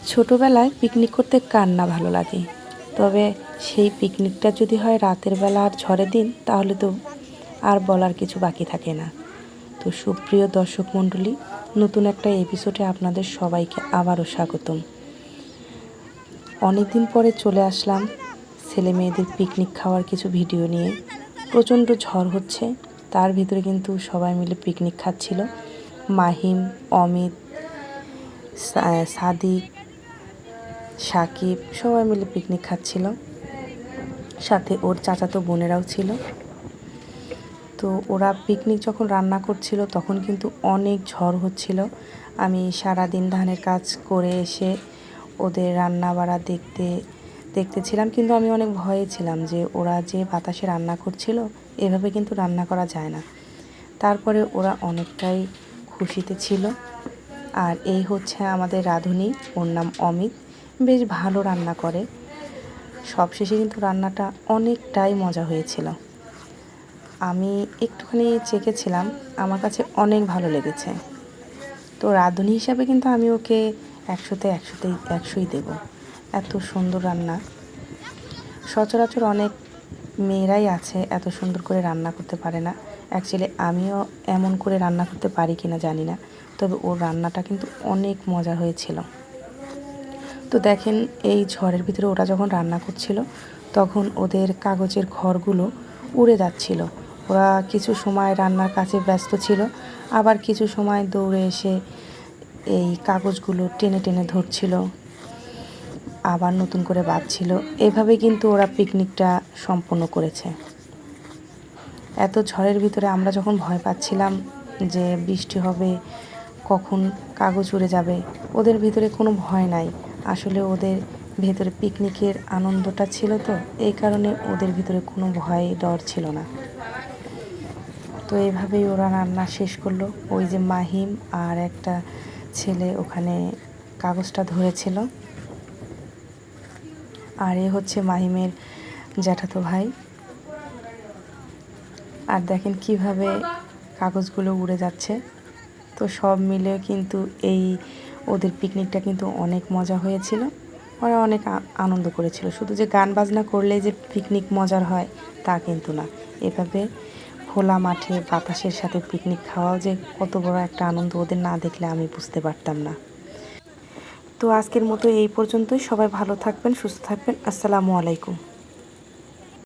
ছোটোবেলায় পিকনিক করতে কার না ভালো লাগে, তবে সেই পিকনিকটা যদি হয় রাতের বেলা আর ঝড়ের দিন তাহলে তো আর বলার কিছু বাকি থাকে না। তো সুপ্রিয় দর্শক মণ্ডলী, নতুন একটা এপিসোডে আপনাদের সবাইকে আবারও স্বাগতম। অনেক দিন পরে চলে আসলাম ছেলে মেয়েদের পিকনিক খাওয়ার কিছু ভিডিও নিয়ে। প্রচণ্ড ঝড় হচ্ছে, তার ভিতরে কিন্তু সবাই মিলে পিকনিক খাচ্ছিল। মাহিম, অমিত, সাদিক, সাকিব সবাই মিলে পিকনিক খাচ্ছিল, সাথে ওর চাচাতো বোনেরাও ছিল। তো ওরা পিকনিক যখন রান্না করছিল তখন কিন্তু অনেক ঝড় হচ্ছিল। আমি সারাদিন ধানের কাজ করে এসে ওদের রান্না বাড়া দেখতেছিলাম, কিন্তু আমি অনেক ভয়ে ছিলাম যে ওরা যে বাতাসে রান্না করছিল এভাবে কিন্তু রান্না করা যায় না। তারপরে ওরা অনেকটাই খুশিতে ছিল। আর এই হচ্ছে আমাদের রাঁধুনি, ওর নাম অমিত, বেশ ভালো রান্না করে। সবশেষে কিন্তু রান্নাটা অনেকটাই মজা হয়েছিল। আমি একটুখানি চেখেছিলাম, আমার কাছে অনেক ভালো লেগেছে। তো রাঁধুনি হিসাবে কিন্তু আমি ওকে 100ই দেব। এত সুন্দর রান্না। সচরাচর অনেক মেয়েরাই আছে এত সুন্দর করে রান্না করতে পারে না। অ্যাকচুয়ালি আমিও এমন করে রান্না করতে পারি কিনা জানি না, তবে ওর রান্নাটা কিন্তু অনেক মজা হয়েছিল। তো দেখেন, এই ঝড়ের ভিতরে ওরা যখন রান্না করছিল তখন ওদের কাগজের ঘরগুলো উড়ে যাচ্ছিল। ওরা কিছু সময় রান্নার কাছে ব্যস্ত ছিল, আবার কিছু সময় দৌড়ে এসে এই কাগজগুলো টেনে টেনে ধরছিল, আবার নতুন করে বাঁধছিল। এভাবে কিন্তু ওরা পিকনিকটা সম্পন্ন করেছে। এত ঝড়ের ভিতরে আমরা যখন ভয় পাচ্ছিলাম যে বৃষ্টি হবে, কখন কাগজ উড়ে যাবে, ওদের ভিতরে কোনো ভয় নাই। আসলে ওদের ভেতরে পিকনিকের আনন্দটা ছিল, তো এই কারণে ওদের ভিতরে কোনো ভয় ডর ছিল না। তো এইভাবেই ওরা রান্না শেষ করলো। ওই যে মাহিম আর একটা ছেলে ওখানে কাগজটা ধরেছিল, আর এ হচ্ছে মাহিমের জ্যাঠাতো ভাই। আর দেখেন কিভাবে কাগজগুলো উড়ে যাচ্ছে। তো সব মিলে কিন্তু এই ওদের পিকনিকটা কিন্তু অনেক মজা হয়েছিল। ওরা অনেক আনন্দ করেছিল। শুধু যে গান বাজনা করলেই যে পিকনিক মজার হয় তা কিন্তু না। এভাবে খোলা মাঠে বাতাসের সাথে পিকনিক খাওয়াও যে কত বড় একটা আনন্দ, ওদের না দেখলে আমি বুঝতে পারতাম না। তো আজকের মতো এই পর্যন্তই। সবাই ভালো থাকবেন, সুস্থ থাকবেন। আসসালামু আলাইকুম।